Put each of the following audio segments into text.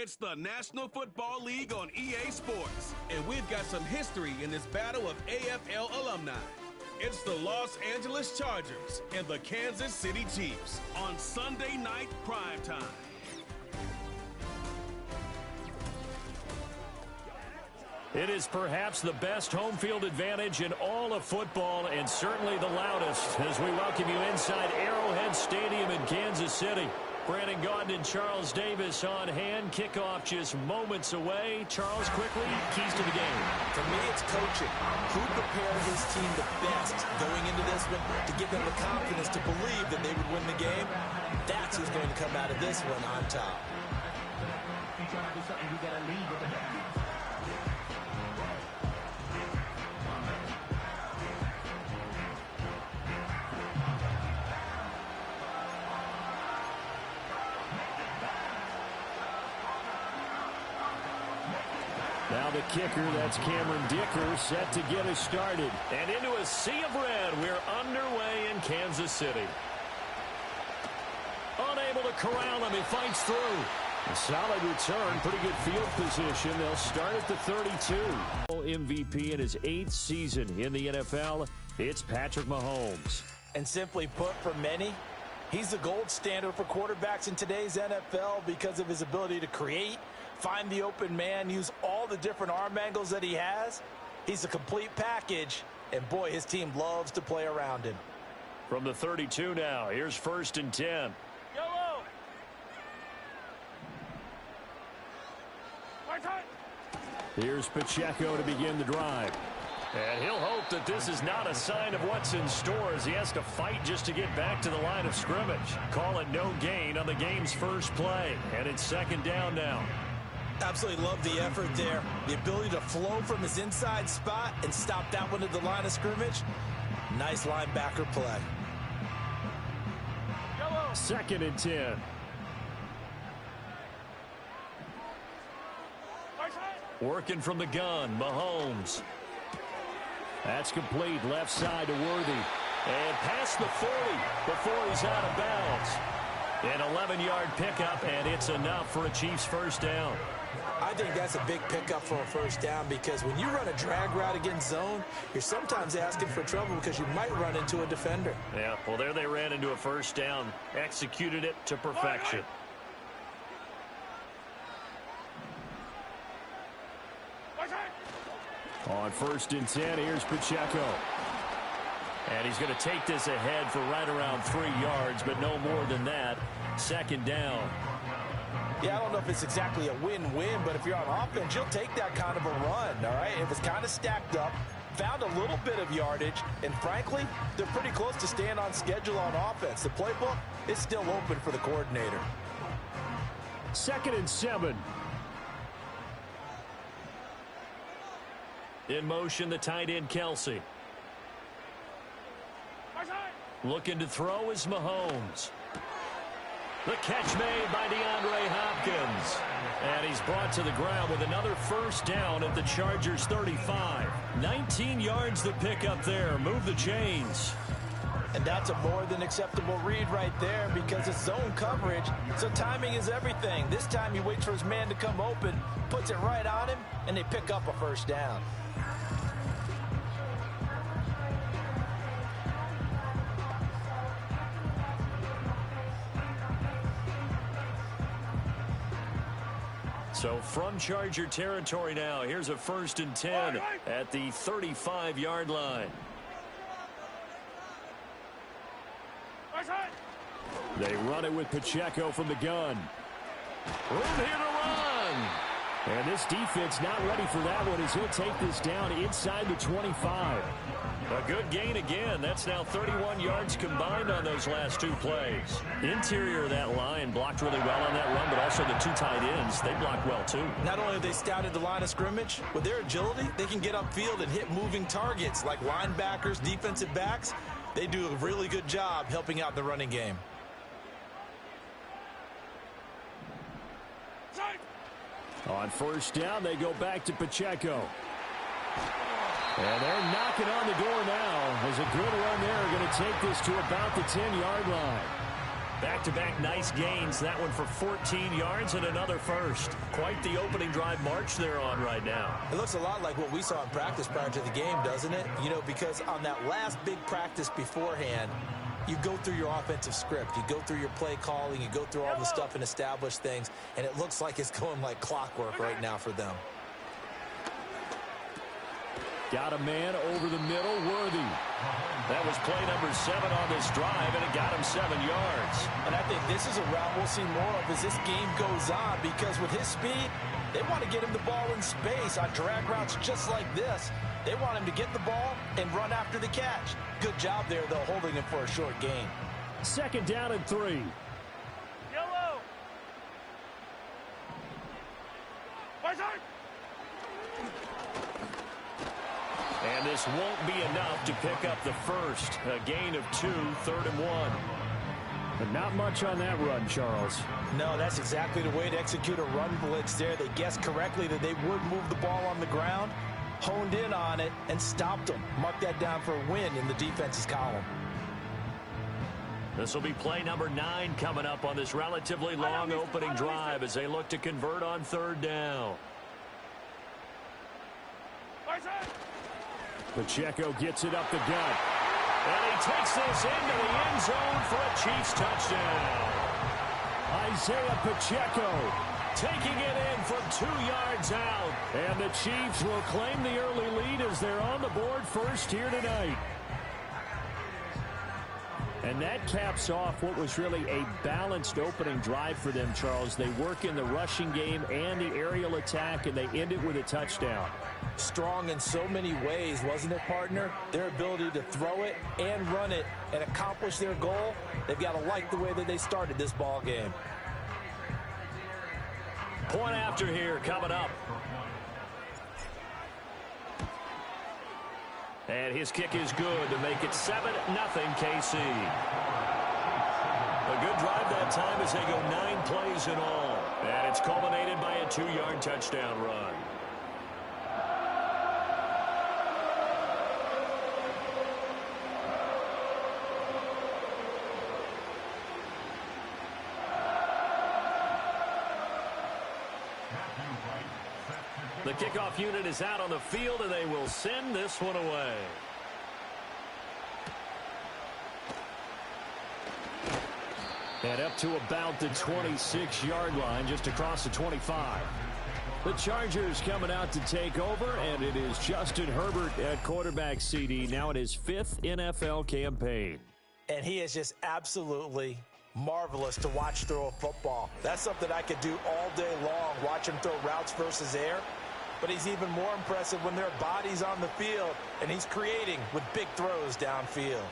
It's the National Football League on EA Sports, and we've got some history in this battle of AFL alumni. It's the Los Angeles Chargers and the Kansas City Chiefs on Sunday night primetime. It is perhaps the best home field advantage in all of football, and certainly the loudest, as we welcome you inside Arrowhead Stadium in Kansas City. Brandon Gaudin and Charles Davis on hand. Kickoff just moments away. Charles, quickly, keys to the game. For me, it's coaching. Who prepared his team the best going into this one to give them the confidence to believe that they would win the game? That's who's going to come out of this one on top. Now the kicker, that's Cameron Dicker, set to get us started. And into a sea of red, we're underway in Kansas City. Unable to corral him, he fights through. A solid return, pretty good field position. They'll start at the 32. MVP in his 8th season in the NFL, it's Patrick Mahomes. And simply put, for many, he's the gold standard for quarterbacks in today's NFL because of his ability to create, find the open man, use all the different arm angles that he has. He's a complete package, and boy, his team loves to play around him. From the 32 now, here's 1st and 10. Yellow. Here's Pacheco to begin the drive. And he'll hope that this is not a sign of what's in store as he has to fight just to get back to the line of scrimmage. Call it no gain on the game's first play, and it's 2nd down now. Absolutely love the effort there. The ability to flow from his inside spot and stop that one at the line of scrimmage. Nice linebacker play. 2nd and 10. Working from the gun, Mahomes. That's complete, left side to Worthy. And past the 40 before he's out of bounds. An 11-yard pickup, and it's enough for a Chiefs first down. I think that's a big pickup for a first down because when you run a drag route against zone, you're sometimes asking for trouble because you might run into a defender. Yeah, well, there they ran into a first down, executed it to perfection. On 1st and 10, here's Pacheco. And he's going to take this ahead for right around 3 yards, but no more than that. 2nd down. Yeah, I don't know if it's exactly a win-win, but if you're on offense, you'll take that kind of a run, all right? It was kind of stacked up, found a little bit of yardage, and frankly, they're pretty close to staying on schedule on offense. The playbook is still open for the coordinator. 2nd and 7. In motion, the tight end, Kelsey. Looking to throw is Mahomes. The catch made by DeAndre Hopkins. And he's brought to the ground with another first down at the Chargers 35. 19 yards to pick up there. Move the chains. And that's a more than acceptable read right there because it's zone coverage, so timing is everything. This time he waits for his man to come open, puts it right on him, and they pick up a first down. So from Charger territory now, here's a 1st and 10 at the 35-yard line. They run it with Pacheco from the gun. Room here to run. And this defense not ready for that one as he'll take this down inside the 25. A good gain again. That's now 31 yards combined on those last 2 plays. Interior of that line blocked really well on that run, but also the 2 tight ends, they blocked well too. Not only have they scouted the line of scrimmage, with their agility, they can get upfield and hit moving targets like linebackers, defensive backs. They do a really good job helping out the running game. On 1st down, they go back to Pacheco. And they're knocking on the door now. There's a good run there. Going to take this to about the 10-yard line. Back-to-back nice gains. That one for 14 yards and another first. Quite the opening drive march they're on right now. It looks a lot like what we saw in practice prior to the game, doesn't it? You know, because on that last big practice beforehand, you go through your offensive script. You go through your play calling. You go through all the stuff and establish things. And it looks like it's going like clockwork right now for them. Got a man over the middle, Worthy. That was play number 7 on this drive, and it got him 7 yards. And I think this is a route we'll see more of as this game goes on, because with his speed, they want to get him the ball in space on drag routes just like this. They want him to get the ball and run after the catch. Good job there, though, holding him for a short gain. 2nd down and 3. Yellow. And this won't be enough to pick up the first. A gain of 2, 3rd and 1. But not much on that run, Charles. No, that's exactly the way to execute a run blitz there. They guessed correctly that they would move the ball on the ground, honed in on it, and stopped them. Mark that down for a win in the defense's column. This will be play number 9 coming up on this relatively long opening drive as they look to convert on 3rd down. Pacheco gets it up the gut. And he takes this into the end zone for a Chiefs touchdown. Isaiah Pacheco taking it in from 2 yards out. And the Chiefs will claim the early lead as they're on the board first here tonight. And that caps off what was really a balanced opening drive for them, Charles. They work in the rushing game and the aerial attack, and they end it with a touchdown. Strong in so many ways, wasn't it, partner? Their ability to throw it and run it and accomplish their goal, they've got to like the way that they started this ball game. Point after here coming up. And his kick is good to make it 7-0 KC. A good drive that time as they go 9 plays in all. And it's culminated by a 2-yard touchdown run. The kickoff unit is out on the field, and they will send this one away. And up to about the 26-yard line, just across the 25. The Chargers coming out to take over, and it is Justin Herbert at quarterback CD. Now in his 5th NFL campaign. And he is just absolutely marvelous to watch throw a football. That's something I could do all day long, watch him throw routes versus air. But he's even more impressive when there are bodies on the field, and he's creating with big throws downfield.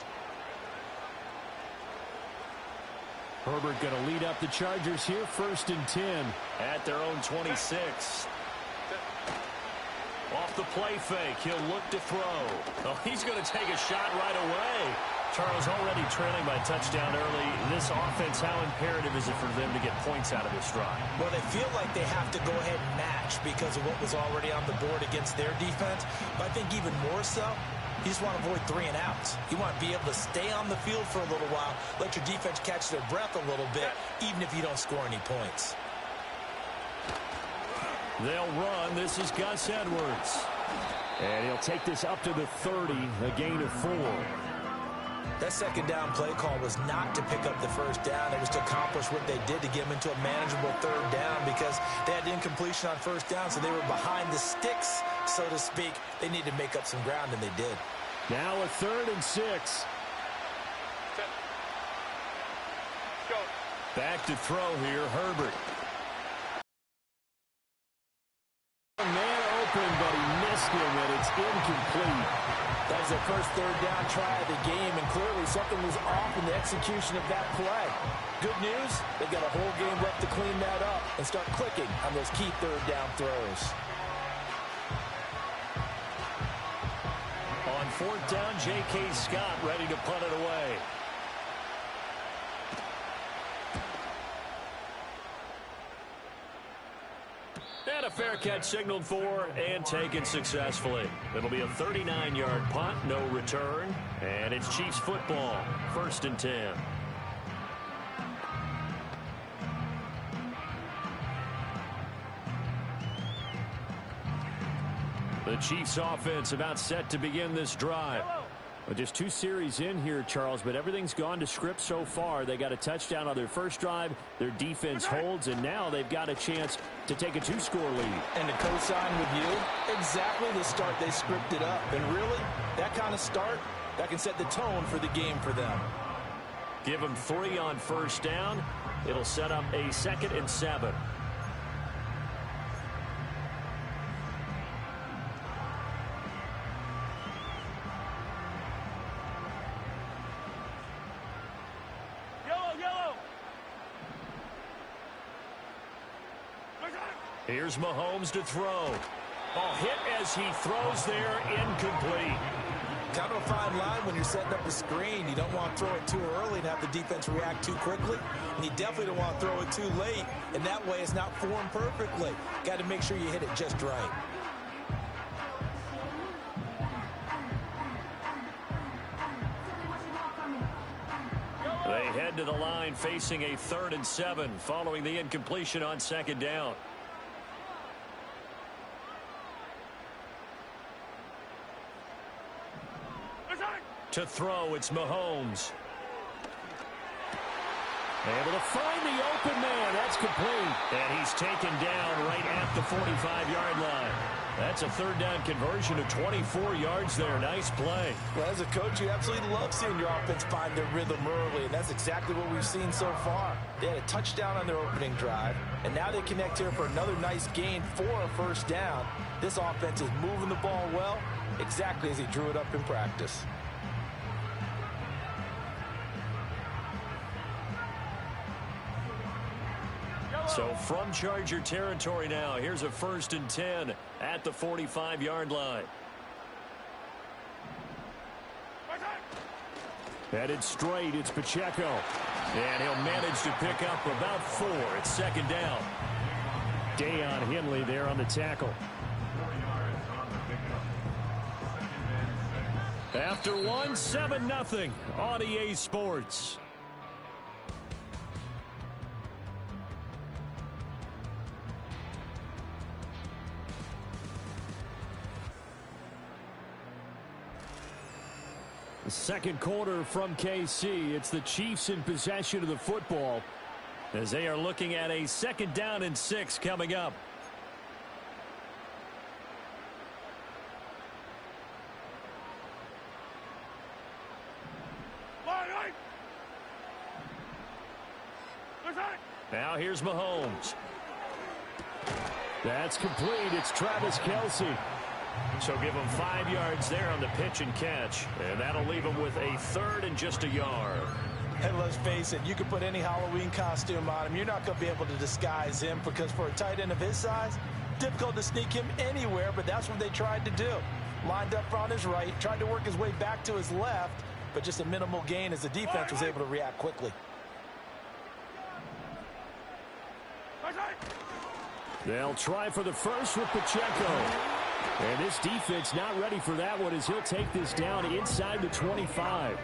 Herbert going to lead up the Chargers here, 1st and 10 at their own 26. Off the play fake, he'll look to throw. Oh, he's going to take a shot right away. Charles, already trailing by touchdown early. This offense, how imperative is it for them to get points out of this drive? Well, they feel like they have to go ahead and match because of what was already on the board against their defense. But I think even more so, you just want to avoid 3 and outs. You want to be able to stay on the field for a little while, let your defense catch their breath a little bit, even if you don't score any points. They'll run. This is Gus Edwards. And he'll take this up to the 30, a gain of 4. That 2nd down play call was not to pick up the 1st down. It was to accomplish what they did to get them into a manageable 3rd down because they had incompletion on 1st down, so they were behind the sticks, so to speak. They needed to make up some ground, and they did. Now a 3rd and 6. Back to throw here, Herbert. Man open, but he missed him, and it's incomplete. That was their first 3rd down try of the game, and clearly something was off in the execution of that play. Good news, they've got a whole game left to clean that up and start clicking on those key 3rd down throws. On 4th down, J.K. Scott ready to punt it away. And a fair catch signaled for and taken successfully. It'll be a 39-yard punt, no return. And it's Chiefs football, 1st and 10. Chiefs offense about set to begin this drive. Well, just 2 series in here, Charles, but everything's gone to script so far. They got a touchdown on their first drive. Their defense holds, and now they've got a chance to take a 2-score lead. And to co-sign with you, exactly the start they scripted up. And really, that kind of start, that can set the tone for the game for them. Give them 3 on first down. It'll set up a 2nd and 7. Here's Mahomes to throw. Ball hit as he throws there, incomplete. Kind of a fine line when you're setting up a screen. You don't want to throw it too early and have the defense react too quickly. And you definitely don't want to throw it too late. And that way it's not formed perfectly. Got to make sure you hit it just right. They head to the line facing a 3rd and 7 following the incompletion on 2nd down. To throw, it's Mahomes. Able to find the open man. That's complete. And he's taken down right at the 45-yard line. That's a 3rd down conversion of 24 yards there. Nice play. Well, as a coach, you absolutely love seeing your offense find their rhythm early, and that's exactly what we've seen so far. They had a touchdown on their opening drive, and now they connect here for another nice gain for a 1st down. This offense is moving the ball well, exactly as he drew it up in practice. So from Charger territory now, here's a 1st and 10 at the 45-yard line. Headed straight, it's Pacheco. And he'll manage to pick up about 4. It's 2nd down. Deion Henley there on the tackle. After 1, 7-0 on EA Sports. Second quarter from KC. It's the Chiefs in possession of the football as they are looking at a 2nd down and 6 coming up. Now here's Mahomes. That's complete. It's Travis Kelce. So give him 5 yards there on the pitch and catch. And that'll leave him with a 3rd and just a yard. And let's face it, you can put any Halloween costume on him. You're not going to be able to disguise him because for a tight end of his size, difficult to sneak him anywhere, but that's what they tried to do. Lined up on his right, tried to work his way back to his left, but just a minimal gain as the defense was able to react quickly. They'll try for the first with Pacheco. And this defense not ready for that one as he'll take this down inside the 25.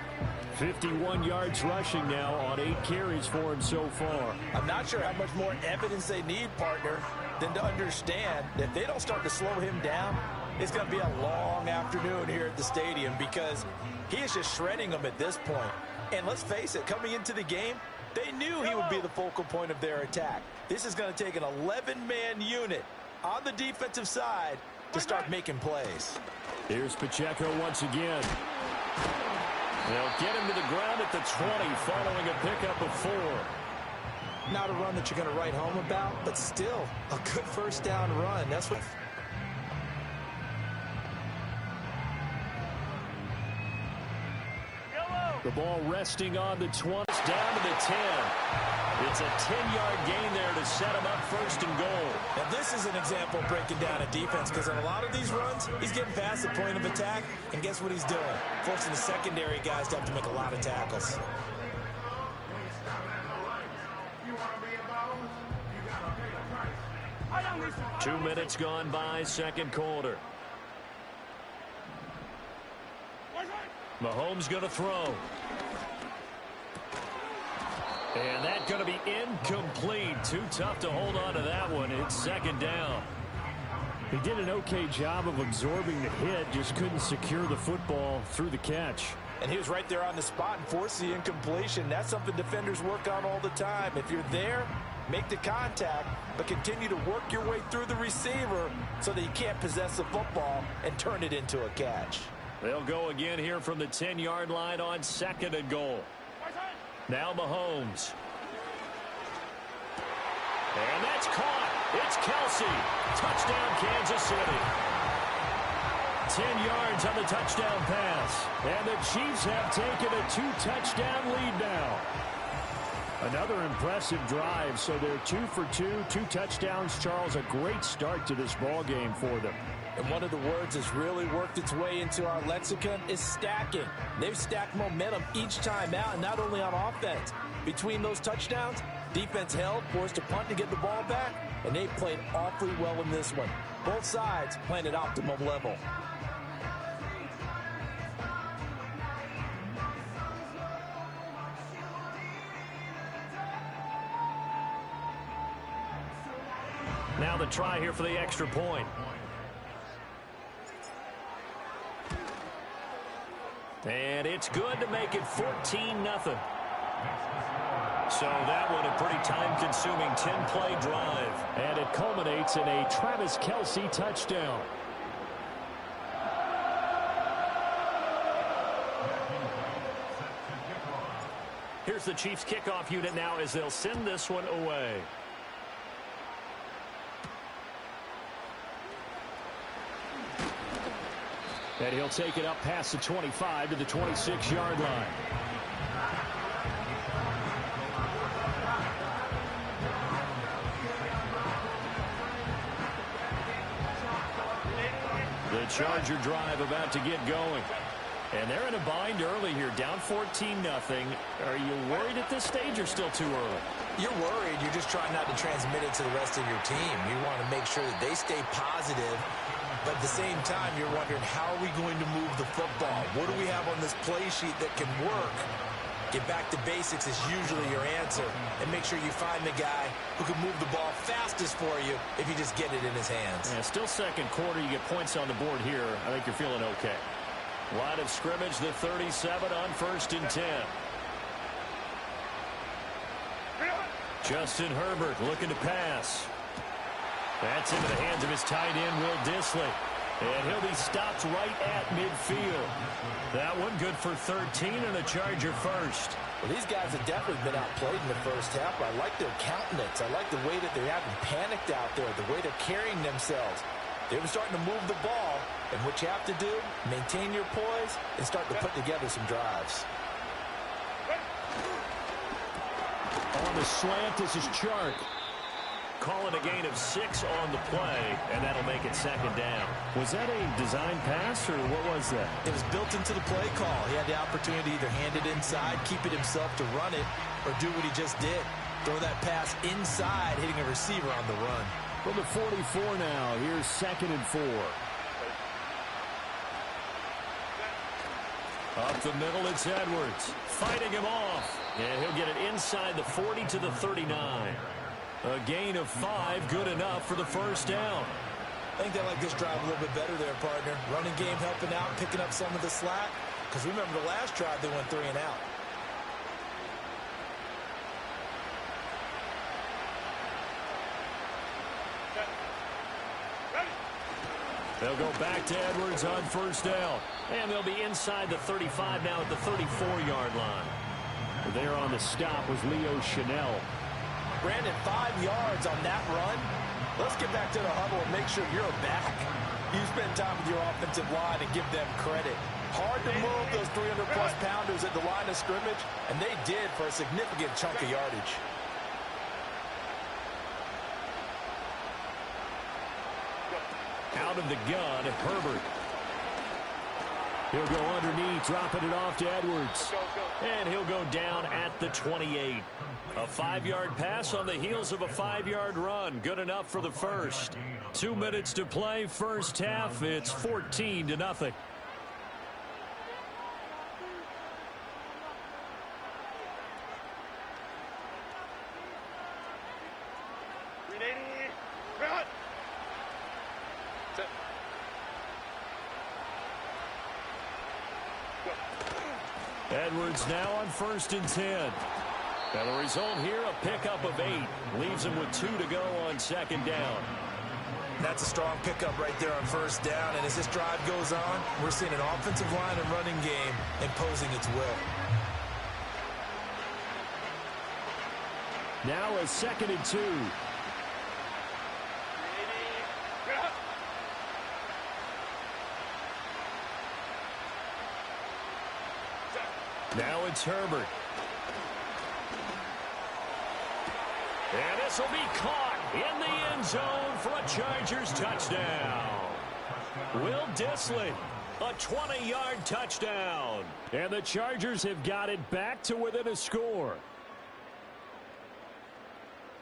51 yards rushing now on 8 carries for him so far. I'm not sure how much more evidence they need, partner, than to understand that if they don't start to slow him down, it's going to be a long afternoon here at the stadium because he is just shredding them at this point. And let's face it, coming into the game, they knew he would be the focal point of their attack. This is going to take an 11-man unit on the defensive side to start making plays. Here's Pacheco once again. They'll get him to the ground at the 20 following a pickup of 4. Not a run that you're going to write home about, but still a good first down run. That's what... The ball resting on the 20, down to the 10. It's a 10-yard gain there to set him up 1st and goal. Now this is an example of breaking down a defense because on a lot of these runs, he's getting past the point of attack, and guess what he's doing? Forcing the secondary guys to have to make a lot of tackles. Two minutes gone by, second quarter. Mahomes going to throw. And that's going to be incomplete. Too tough to hold on to that one. It's 2nd down. He did an okay job of absorbing the hit, just couldn't secure the football through the catch. And he was right there on the spot and forced the incompletion. That's something defenders work on all the time. If you're there, make the contact, but continue to work your way through the receiver so that you can't possess the football and turn it into a catch. They'll go again here from the 10-yard line on 2nd and goal. Now Mahomes. And that's caught. It's Kelsey. Touchdown, Kansas City. 10 yards on the touchdown pass. And the Chiefs have taken a 2-touchdown lead now. Another impressive drive, so they're 2 for 2, 2 touchdowns. Charles, a great start to this ball game for them. And one of the words that's really worked its way into our lexicon is stacking. They've stacked momentum each time out, and not only on offense. Between those touchdowns, defense held, forced a punt to get the ball back, and they played awfully well in this one. Both sides playing at optimum level. Now the try here for the extra point. And it's good to make it 14-0. So that one a pretty time-consuming 10-play drive. And it culminates in a Travis Kelce touchdown. Here's the Chiefs kickoff unit now as they'll send this one away. And he'll take it up past the 25 to the 26-yard line. The Charger drive about to get going. And they're in a bind early here, down 14-0. Are you worried at this stage or still too early? You're worried. You're just trying not to transmit it to the rest of your team. You want to make sure that they stay positive. But at the same time, you're wondering, how are we going to move the football? What do we have on this play sheet that can work? Get back to basics is usually your answer. And make sure you find the guy who can move the ball fastest for you if you just get it in his hands. Yeah, still second quarter. You get points on the board here. I think you're feeling okay. Line of scrimmage, the 37 on 1st and 10. Justin Herbert looking to pass. That's into the hands of his tight end, Will Dissly. And he'll be stopped right at midfield. That one good for 13 and a Charger first. Well, these guys have definitely been outplayed in the first half. I like their countenance. I like the way that they haven't panicked out there, the way they're carrying themselves. They were starting to move the ball. And what you have to do, maintain your poise and start to put together some drives. On the slant, this is Chark. Calling a gain of 6 on the play, and that'll make it 2nd down. Was that a design pass, or what was that? It was built into the play call. He had the opportunity to either hand it inside, keep it himself to run it, or do what he just did. Throw that pass inside, hitting a receiver on the run. From the 44 now, here's 2nd and 4. Up the middle, it's Edwards. Fighting him off. And he'll get it inside the 40 to the 39. A gain of 5, good enough for the first down. I think they like this drive a little bit better there, partner. Running game helping out, picking up some of the slack. Because remember, the last drive, they went 3 and out. They'll go back to Edwards on 1st down. And they'll be inside the 35 now at the 34-yard line. There on the stop was Leo Chanel. Brandon, 5 yards on that run. Let's get back to the huddle and make sure you're back. You spend time with your offensive line and give them credit. Hard to move those 300-plus pounders at the line of scrimmage, and they did for a significant chunk of yardage. Out of the gun, Herbert. He'll go underneath, dropping it off to Edwards. And he'll go down at the 28. A 5-yard pass on the heels of a 5-yard run. Good enough for the first. 2 minutes to play, first half. It's 14-0. Edwards now on 1st and 10. And the result here, a pickup of 8. Leaves him with 2 to go on 2nd down. That's a strong pickup right there on 1st down. And as this drive goes on, we're seeing an offensive line and running game imposing its will. Now a 2nd and 2. Now it's Herbert. And this will be caught in the end zone for a Chargers touchdown. Will Dissly, a 20-yard touchdown. And the Chargers have got it back to within a score.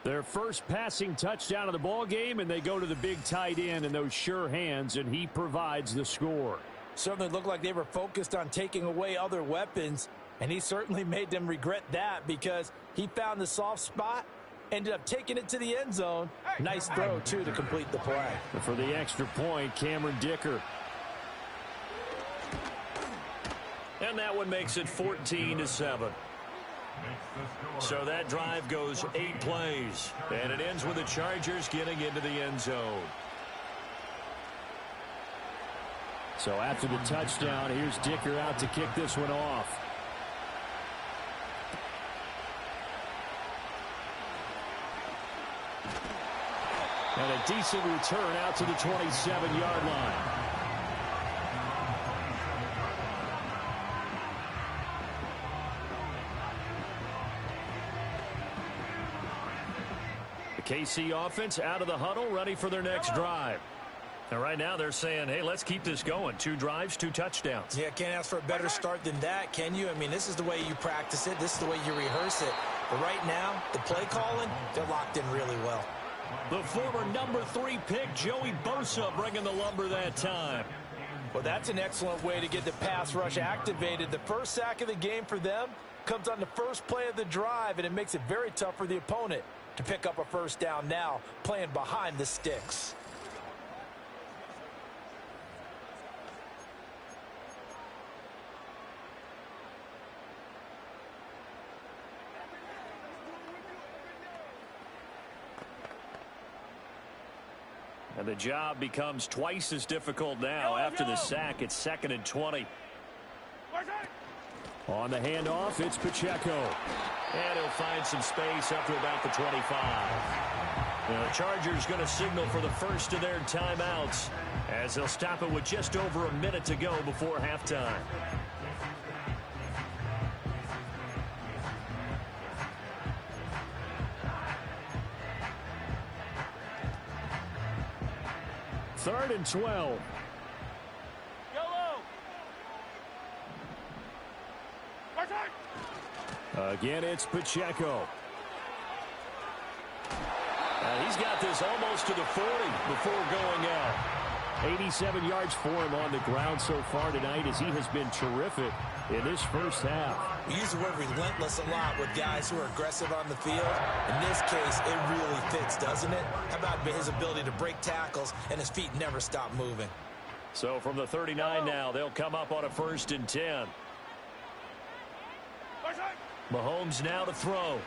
Their first passing touchdown of the ball game, and they go to the big tight end in those sure hands, and he provides the score. Certainly looked like they were focused on taking away other weapons, and he certainly made them regret that because he found the soft spot, ended up taking it to the end zone. Nice throw, too, to complete the play. And for the extra point, Cameron Dicker. And that one makes it 14-7. So that drive goes 8 plays, and it ends with the Chargers getting into the end zone. So after the touchdown, here's Dicker out to kick this one off. And a decent return out to the 27-yard line. The KC offense out of the huddle, ready for their next drive. And right now they're saying, hey, let's keep this going. 2 drives, 2 touchdowns. Yeah, can't ask for a better start than that, can you? I mean, this is the way you practice it. This is the way you rehearse it. But right now, the play calling, they're locked in really well. The former number 3 pick, Joey Bosa, bringing the lumber that time. Well, that's an excellent way to get the pass rush activated. The first sack of the game for them comes on the first play of the drive, and it makes it very tough for the opponent to pick up a first down now, playing behind the sticks. And the job becomes twice as difficult now after the sack. It's 2nd and 20. On the handoff, it's Pacheco. And he'll find some space up to about the 25. The Chargers going to signal for the first of their timeouts as they'll stop it with just over a minute to go before halftime. Third and 12. Again, it's Pacheco. He's got this almost to the 40 before going out. 87 yards for him on the ground so far tonight as he has been terrific in this first half. We use the word relentless a lot with guys who are aggressive on the field. In this case, it really fits, doesn't it? How about his ability to break tackles and his feet never stop moving? So from the 39 now, they'll come up on a 1st and 10. Mahomes now to throw.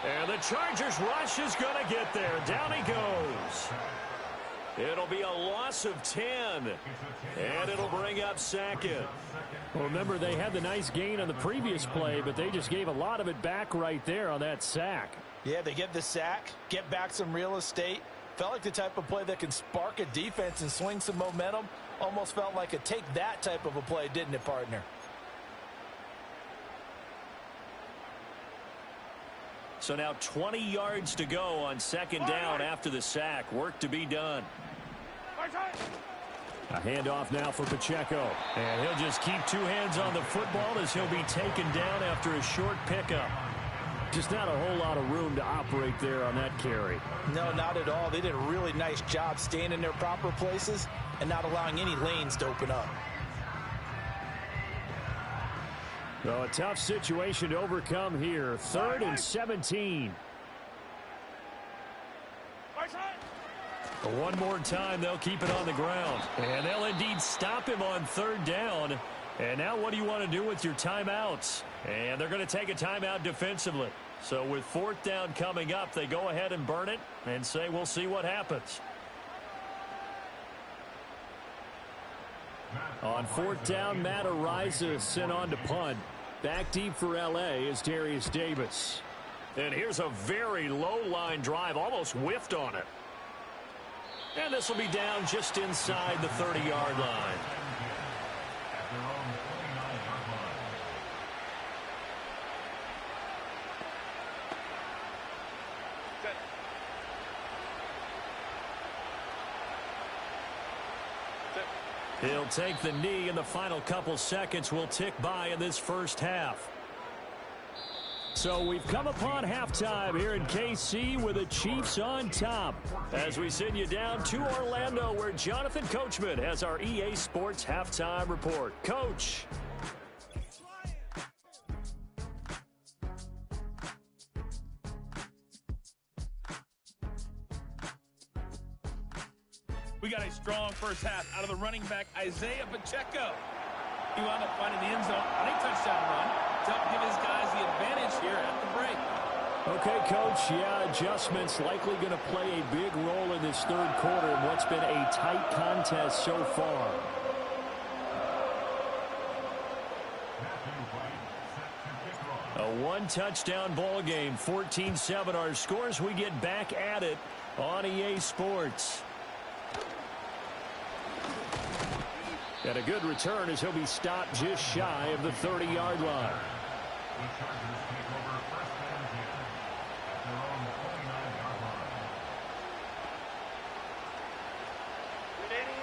And the Chargers rush is going to get there. Down he goes. It'll be a loss of 10. And it'll bring up 2nd. Well, remember, they had the nice gain on the previous play, but they just gave a lot of it back right there on that sack. Yeah, they get the sack, get back some real estate. Felt like the type of play that can spark a defense and swing some momentum. Almost felt like a take that type of a play, didn't it, partner? So now 20 yards to go on 2nd down after the sack. Work to be done. A handoff now for Pacheco. And he'll just keep 2 hands on the football as he'll be taken down after a short pickup. Just not a whole lot of room to operate there on that carry. No, not at all. They did a really nice job staying in their proper places and not allowing any lanes to open up. Well, a tough situation to overcome here. 3rd and 17. One more time, they'll keep it on the ground. And they'll indeed stop him on 3rd down And now what do you want to do with your timeouts? And they're going to take a timeout defensively. So with 4th down coming up, they go ahead and burn it and say we'll see what happens. On 4th down, Matt Ariza sent on to punt. Back deep for L.A. is Darius Davis. And here's a very low-line drive, almost whiffed on it. And this will be down just inside the 30-yard line. He'll take the knee, and the final couple seconds will tick by in this first half. So we've come upon halftime here in KC with the Chiefs on top. As we send you down to Orlando, where Jonathan Coachman has our EA Sports halftime report. Coach. We got a strong first half out of the running back, Isaiah Pacheco. He wound up finding the end zone on a touchdown run to help give his guys the advantage here at the break. Okay, Coach, yeah, adjustments likely going to play a big role in this third quarter in what's been a tight contest so far. A one-touchdown ball game, 14-7 our scores. We get back at it on EA Sports. And a good return as he'll be stopped just shy of the 30-yard line.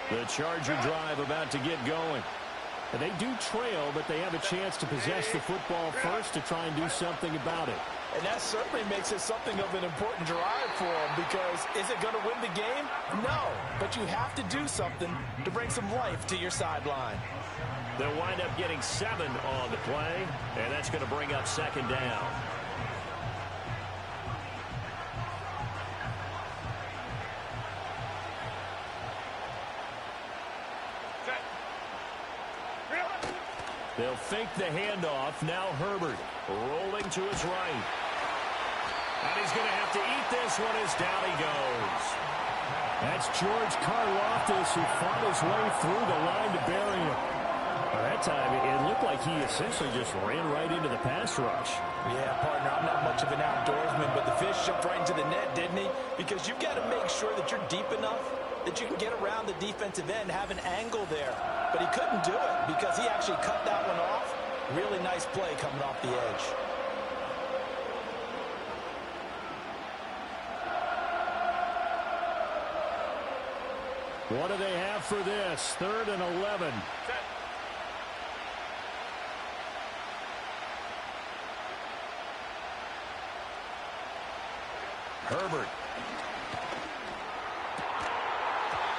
The Charger drive about to get going. And they do trail, but they have a chance to possess the football first to try and do something about it. And that certainly makes it something of an important drive for them, because is it going to win the game? No, but you have to do something to bring some life to your sideline. They'll wind up getting 7 on the play, and that's going to bring up 2nd down. They'll fake the handoff. Now Herbert rolling to his right. And he's going to have to eat this one as down he goes. That's George Karlaftis, who fought his way through the line to bury him. By that time, it looked like he essentially just ran right into the pass rush. Yeah, partner, I'm not much of an outdoorsman, but the fish jumped right into the net, didn't he? Because you've got to make sure that you're deep enough that you can get around the defensive end, have an angle there. But he couldn't do it because he actually cut that one off. Really nice play coming off the edge. What do they have for this? 3rd and 11. Herbert.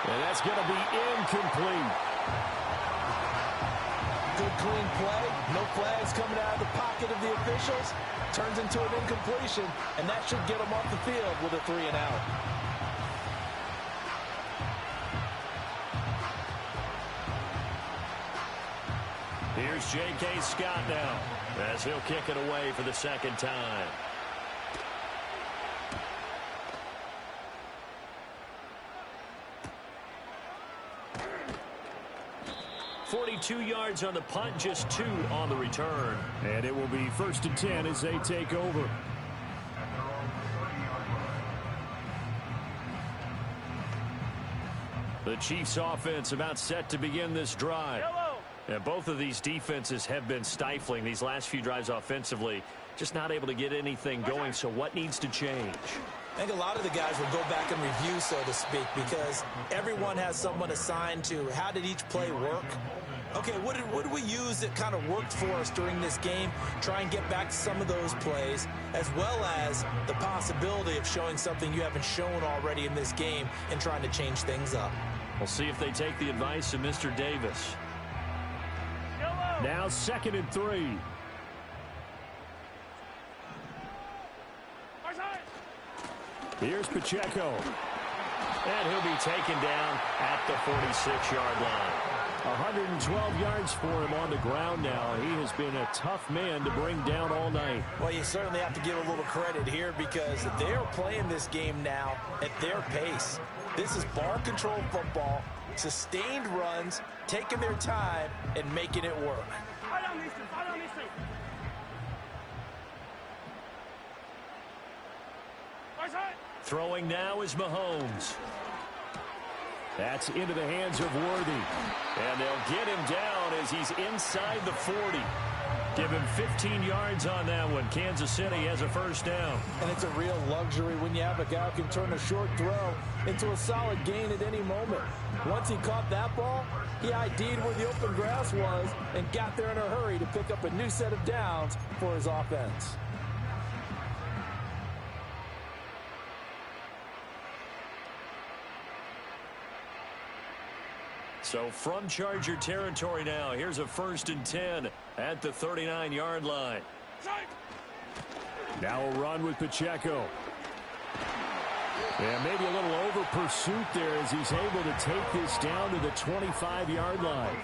And that's going to be incomplete. Good clean play. No flags coming out of the pocket of the officials. Turns into an incompletion, and that should get them off the field with a 3 and out. Here's J.K. Scott now as he'll kick it away for the 2nd time. .42 yards on the punt, just 2 on the return. And it will be 1st and 10 as they take over. The Chiefs offense about set to begin this drive. And both of these defenses have been stifling these last few drives offensively. Just not able to get anything going, so what needs to change? I think a lot of the guys will go back and review, so to speak, because everyone has someone assigned to how did each play work. Okay, what did we use that kind of worked for us during this game? Try and get back to some of those plays, as well as the possibility of showing something you haven't shown already in this game and trying to change things up. We'll see if they take the advice of Mr. Davis. Now 2nd and 3. Here's Pacheco. And he'll be taken down at the 46-yard line. 112 yards for him on the ground now. He has been a tough man to bring down all night. Well, you certainly have to give a little credit here because they're playing this game now at their pace. This is ball control football, sustained runs, taking their time, and making it work. Throwing now is Mahomes. That's into the hands of Worthy. And they'll get him down as he's inside the 40. Give him 15 yards on that one. Kansas City has a first down. And it's a real luxury when you have a guy who can turn a short throw into a solid gain at any moment. Once he caught that ball, he ID'd where the open grass was and got there in a hurry to pick up a new set of downs for his offense. So from Charger territory now, here's a 1st and 10 at the 39-yard line. Now a run with Pacheco. And maybe a little over pursuit there as he's able to take this down to the 25-yard line.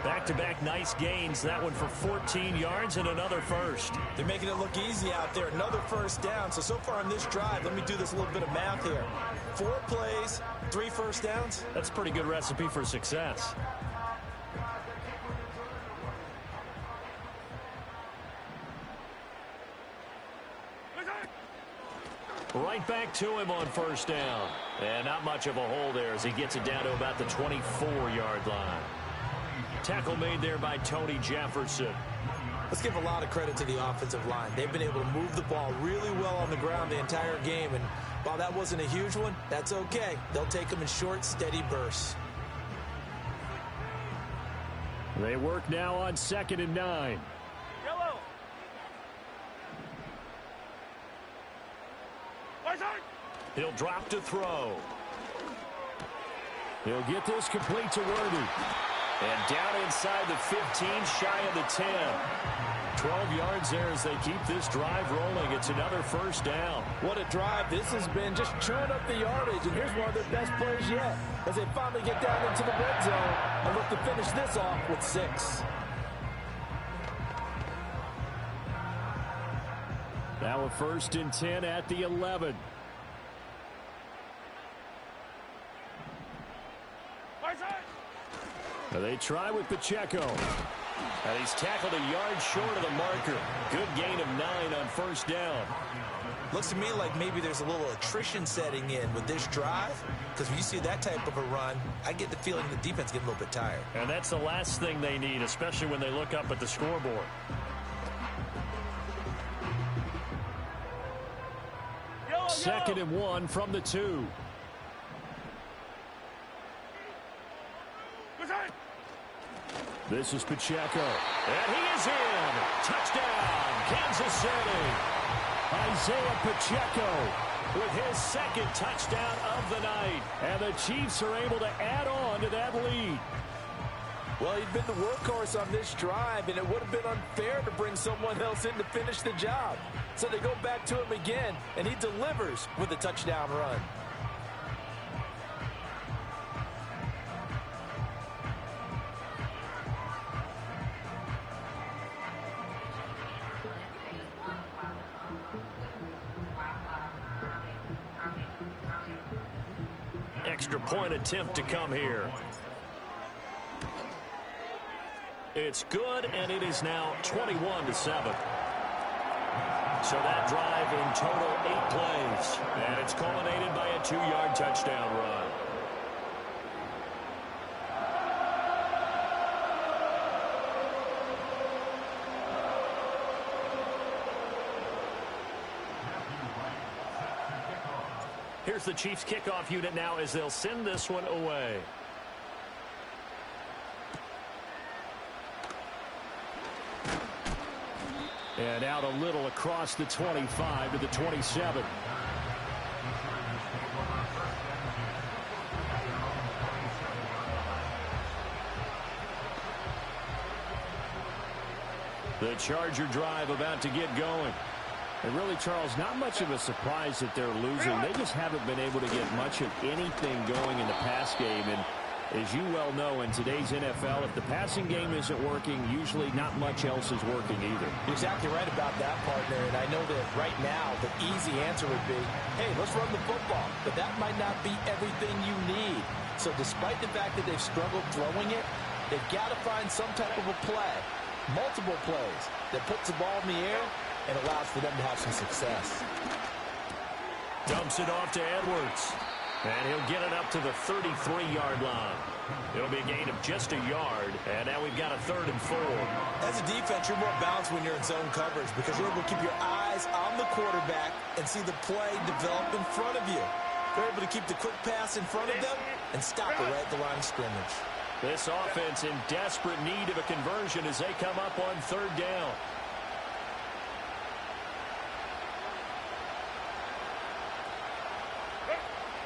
Back-to-back nice gains. That one for 14 yards and another first. They're making it look easy out there. Another first down. So far on this drive, let me do this little bit of math here. 4 plays, 3 first downs. That's a pretty good recipe for success. Right back to him on first down. And not much of a hole there as he gets it down to about the 24-yard line. Tackle made there by Tony Jefferson. Let's give a lot of credit to the offensive line. They've been able to move the ball really well on the ground the entire game. And while that wasn't a huge one, that's okay. They'll take them in short, steady bursts. They work now on 2nd and 9. Yellow. He'll drop to throw. He'll get this complete to Worthy. And down inside the 15, shy of the 10. 12 yards there as they keep this drive rolling. It's another first down. What a drive this has been. Just churn up the yardage. And here's one of their best plays yet as they finally get down into the red zone and look to finish this off with 6. Now a 1st and 10 at the 11. Now they try with Pacheco. And he's tackled a yard short of the marker. Good gain of 9 on first down. Looks to me like maybe there's a little attrition setting in with this drive. Because when you see that type of a run, I get the feeling the defense getting a little bit tired. And that's the last thing they need, especially when they look up at the scoreboard. Yellow, 2nd and 1 from the 2. This is Pacheco. And he is in. Touchdown, Kansas City. Isaiah Pacheco with his 2nd touchdown of the night. And the Chiefs are able to add on to that lead. Well, he'd been the workhorse on this drive, and it would have been unfair to bring someone else in to finish the job. So they go back to him again, and he delivers with a touchdown run. Extra point attempt to come here. It's good, and it is now 21-7. So that drive in total 8 plays, and it's culminated by a 2-yard touchdown run. Here's the Chiefs kickoff unit now as they'll send this one away. And out a little across the 25 to the 27. The Charger drive about to get going. And really, Charles, not much of a surprise that they're losing. They just haven't been able to get much of anything going in the pass game. And As you well know, in today's NFL, if the passing game isn't working, usually not much else is working either. You're exactly right about that, partner. And I know that right now the easy answer would be, hey, let's run the football. But that might not be everything you need. So despite the fact that they've struggled throwing it, they've got to find some type of a play, multiple plays, that puts the ball in the air and allows for them to have some success. Dumps it off to Edwards. And he'll get it up to the 33-yard line. It'll be a gain of just a yard. And now we've got a 3rd and 4. As a defense, you're more balanced when you're in zone coverage because you're able to keep your eyes on the quarterback and see the play develop in front of you. They're able to keep the quick pass in front of them and stop it right at the line of scrimmage. This offense in desperate need of a conversion as they come up on 3rd down.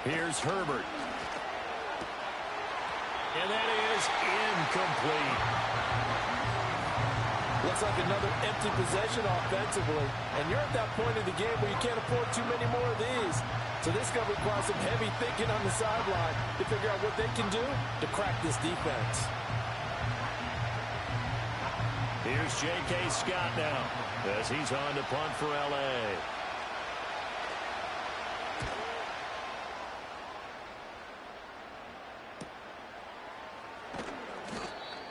Here's Herbert. And that is incomplete. Looks like another empty possession offensively. And you're at that point in the game where you can't afford too many more of these. So this is going to require some heavy thinking on the sideline to figure out what they can do to crack this defense. Here's J.K. Scott now as he's on to punt for L.A.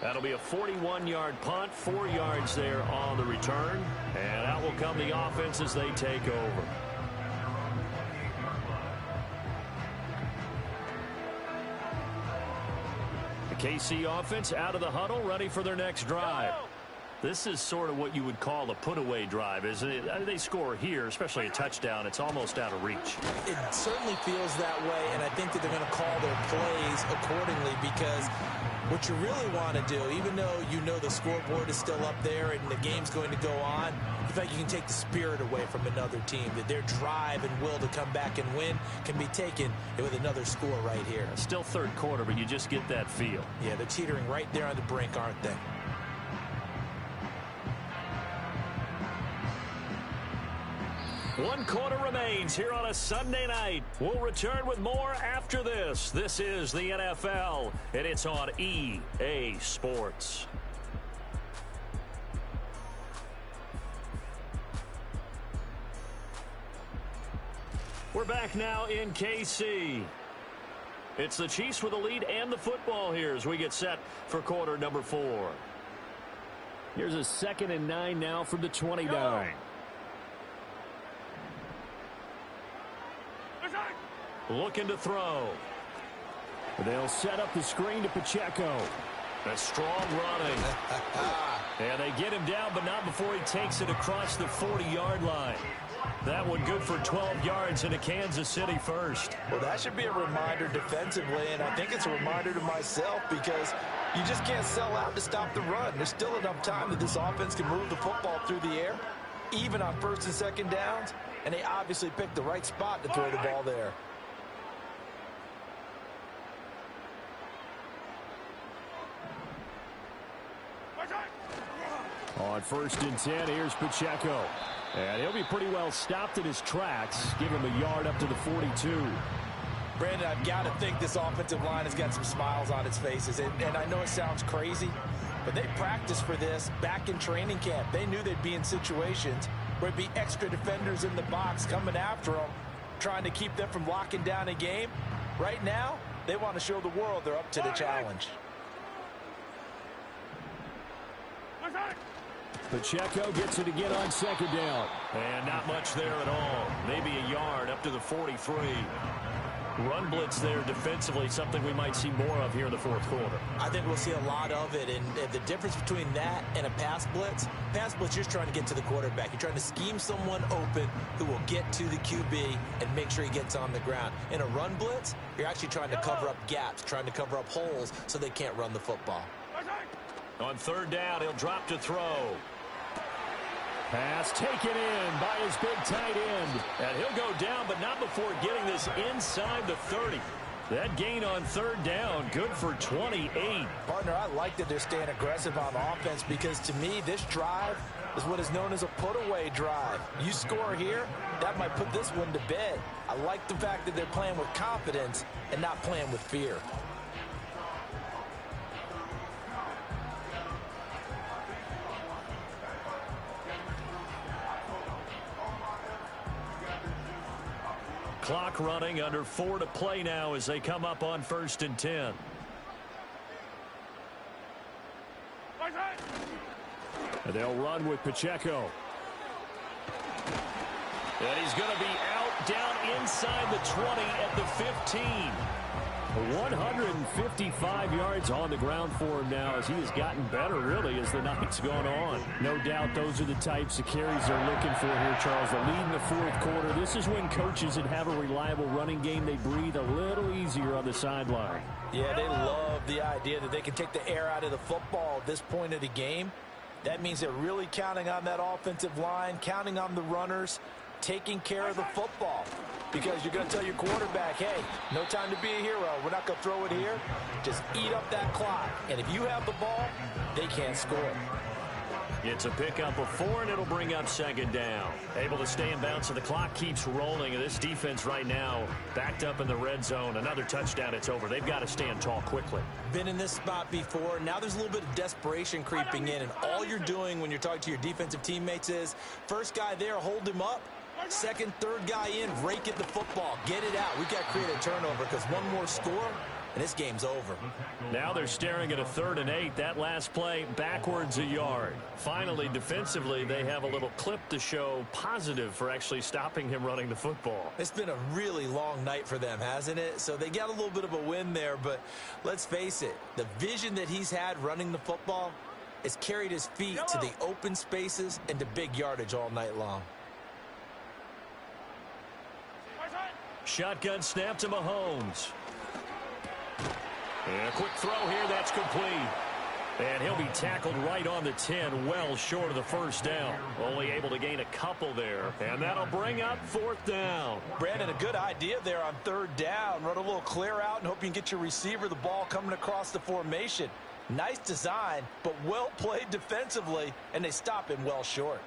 That'll be a 41-yard punt, 4 yards there on the return. And out will come the offense as they take over. The KC offense out of the huddle, ready for their next drive. This is sort of what you would call a put-away drive, isn't it? They score here, especially a touchdown. It's almost out of reach. It certainly feels that way, and I think that they're going to call their plays accordingly because what you really want to do, even though you know the scoreboard is still up there and the game's going to go on, the fact you can take the spirit away from another team, that their drive and will to come back and win can be taken with another score right here. Still 3rd quarter, but you just get that feel. Yeah, they're teetering right there on the brink, aren't they? One quarter remains here on a Sunday night. We'll return with more after this. This is the NFL, and it's on EA Sports. We're back now in KC. It's the Chiefs with the lead and the football here as we get set for quarter number 4. Here's a 2nd and 9 now from the 29. Looking to throw. They'll set up the screen to Pacheco. A strong running. And they get him down, but not before he takes it across the 40-yard line. That one good for 12 yards into Kansas City first. Well, that should be a reminder defensively, and I think it's a reminder to myself because you just can't sell out to stop the run. There's still enough time that this offense can move the football through the air, even on 1st and 2nd downs, and they obviously picked the right spot to throw the ball there. On 1st and 10, here's Pacheco. And he'll be pretty well stopped in his tracks. Give him a yard up to the 42. Brandon, I've got to think this offensive line has got some smiles on its faces. And I know it sounds crazy, but they practiced for this back in training camp. They knew they'd be in situations where there'd be extra defenders in the box coming after them, trying to keep them from locking down a game. Right now, they want to show the world they're up to the challenge. Pacheco gets it again on 2nd down. And not much there at all. Maybe a yard up to the 43. Run blitz there defensively, something we might see more of here in the 4th quarter. I think we'll see a lot of it. And the difference between that and a pass blitz, you're just trying to get to the quarterback. You're trying to scheme someone open who will get to the QB and make sure he gets on the ground. In a run blitz, you're actually trying to cover up gaps, trying to cover up holes so they can't run the football. On 3rd down, he'll drop to throw. Pass taken in by his big tight end. And he'll go down, but not before getting this inside the 30. That gain on 3rd down, good for 28. Partner, I like that they're staying aggressive on offense because to me, this drive is what is known as a put-away drive. You score here, that might put this one to bed. I like the fact that they're playing with confidence and not playing with fear. Clock running, under 4 to play now as they come up on 1st and 10. And they'll run with Pacheco. And he's going to be out down inside the 20 at the 15. 155 yards on the ground for him now as he has gotten better, really, as the night's gone on. No doubt those are the types of carries they're looking for here, Charles. The lead in the 4th quarter. This is when coaches that have a reliable running game, they breathe a little easier on the sideline. Yeah, they love the idea that they can take the air out of the football at this point of the game. That means they're really counting on that offensive line, counting on the runners, taking care of the football. Because you're going to tell your quarterback, hey, no time to be a hero. We're not going to throw it here. Just eat up that clock. And if you have the ball, they can't score. It's a pickup of 4, and it'll bring up 2nd down. Able to stay in bounds, so the clock keeps rolling. And this defense right now backed up in the red zone. Another touchdown, it's over. They've got to stand tall quickly. Been in this spot before. Now there's a little bit of desperation creeping in. And all you're doing when you're talking to your defensive teammates is, first guy there, hold him up. Second, third guy in, rake at the football. Get it out. We've got to create a turnover because one more score, and this game's over. Now they're staring at a 3rd and 8. That last play, backwards a yard. Finally, defensively, they have a little clip to show positive for actually stopping him running the football. It's been a really long night for them, hasn't it? So they got a little bit of a win there, but let's face it, the vision that he's had running the football has carried his feet to the open spaces and to big yardage all night long. Shotgun snap to Mahomes. And a quick throw here, that's complete. And he'll be tackled right on the 10, well short of the 1st down. Only able to gain a couple there. And that'll bring up 4th down. Brandon, a good idea there on 3rd down. Run a little clear out and hope you can get your receiver the ball coming across the formation. Nice design, but well played defensively, and they stop him well short.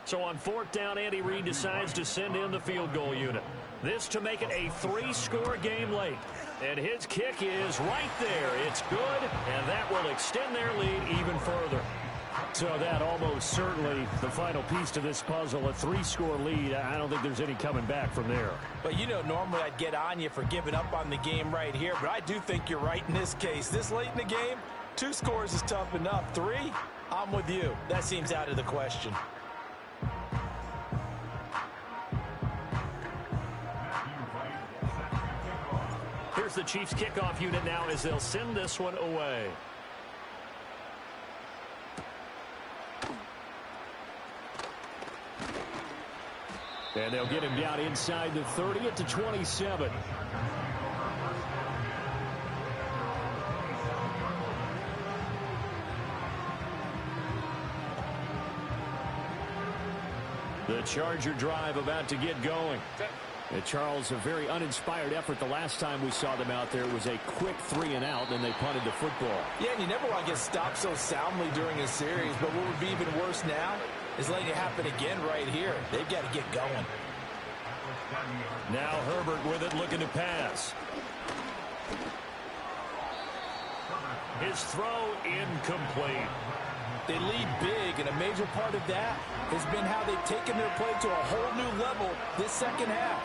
So on 4th down, Andy Reid decides to send in the field goal unit. This to make it a 3-score game late. And his kick is right there. It's good, and that will extend their lead even further. So that almost certainly the final piece to this puzzle, a 3-score lead. I don't think there's any coming back from there. But you know, normally I'd get on you for giving up on the game right here, but I do think you're right in this case. This late in the game, 2 scores is tough enough. 3, I'm with you. That seems out of the question. Here's the Chiefs kickoff unit now as they'll send this one away. And they'll get him down inside the 30 at the 27. The Charger drive about to get going. Charles, a very uninspired effort the last time we saw them out there. It was a quick 3 and out, and they punted the football. Yeah, and you never want to get stopped so soundly during a series, but what would be even worse now is letting it happen again right here. They've got to get going. Now Herbert with it, looking to pass. His throw incomplete. They lead big, and a major part of that has been how they've taken their play to a whole new level this second half.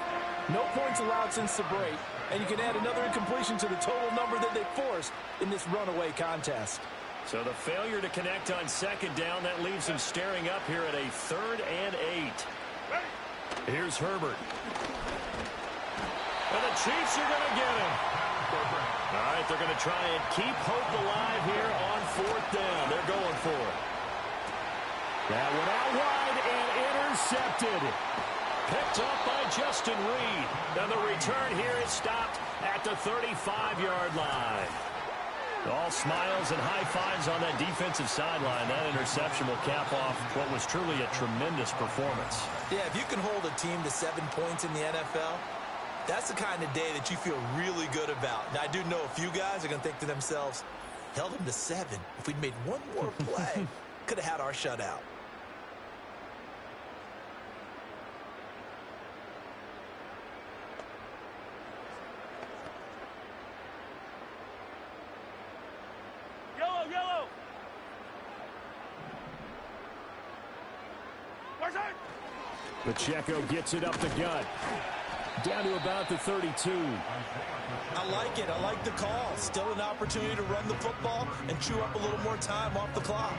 No points allowed since the break, and you can add another incompletion to the total number that they forced in this runaway contest. So the failure to connect on 2nd down, that leaves them staring up here at a 3rd and 8. Here's Herbert. And the Chiefs are going to get him. All right, they're going to try and keep hope alive here on 4th down. They're going for it. That one out wide and intercepted. Picked up by Justin Reed. And the return here is stopped at the 35-yard line. All smiles and high fives on that defensive sideline. That interception will cap off what was truly a tremendous performance. Yeah, if you can hold a team to 7 points in the NFL, that's the kind of day that you feel really good about. Now, I do know a few guys are going to think to themselves, held them to 7. If we'd made one more play, could have had our shutout. Yellow. Pacheco gets it up the gut. Down to about the 32. I like it. I like the call. Still an opportunity to run the football and chew up a little more time off the clock.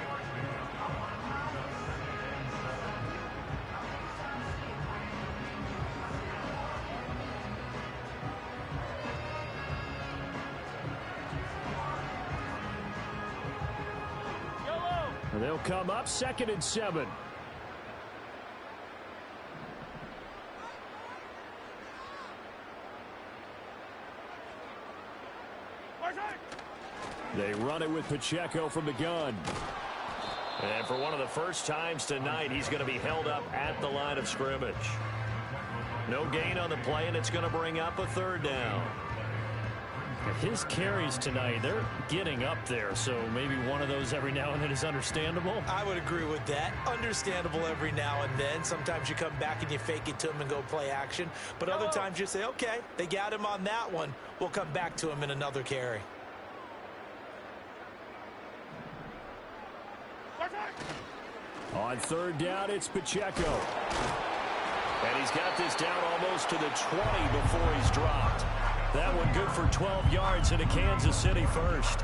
And they'll come up 2nd and 7. They run it with Pacheco from the gun. And for one of the first times tonight, he's going to be held up at the line of scrimmage. No gain on the play, and it's going to bring up a 3rd down. His carries tonight, they're getting up there, so maybe one of those every now and then is understandable. I would agree with that. Understandable every now and then. Sometimes you come back and you fake it to him and go play action. But other times you say, okay, they got him on that one. We'll come back to him in another carry. On 3rd down, it's Pacheco. And he's got this down almost to the 20 before he's dropped. That one good for 12 yards into Kansas City first.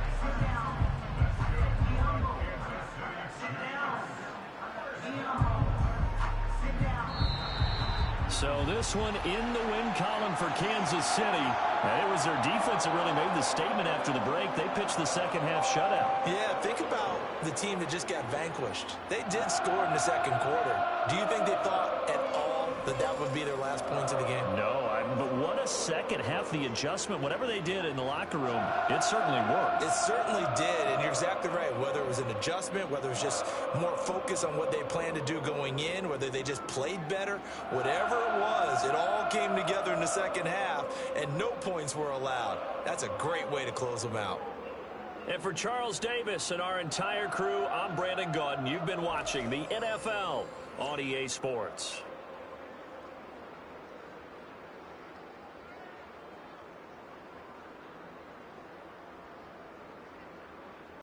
So this one in the win column for Kansas City. And it was their defense that really made the statement after the break. They pitched the second half shutout. Yeah, think about the team that just got vanquished. They did score in the 2nd quarter. Do you think they thought at all that that would be their last points of the game? No, but what a second half. The adjustment, whatever they did in the locker room, it certainly worked. It certainly did, and you're exactly right. Whether it was an adjustment, whether it was just more focus on what they planned to do going in, whether they just played better, whatever it was, it all came together in the second half, and no points were allowed. That's a great way to close them out. And for Charles Davis and our entire crew, I'm Brandon Gaudin. You've been watching the NFL on EA Sports.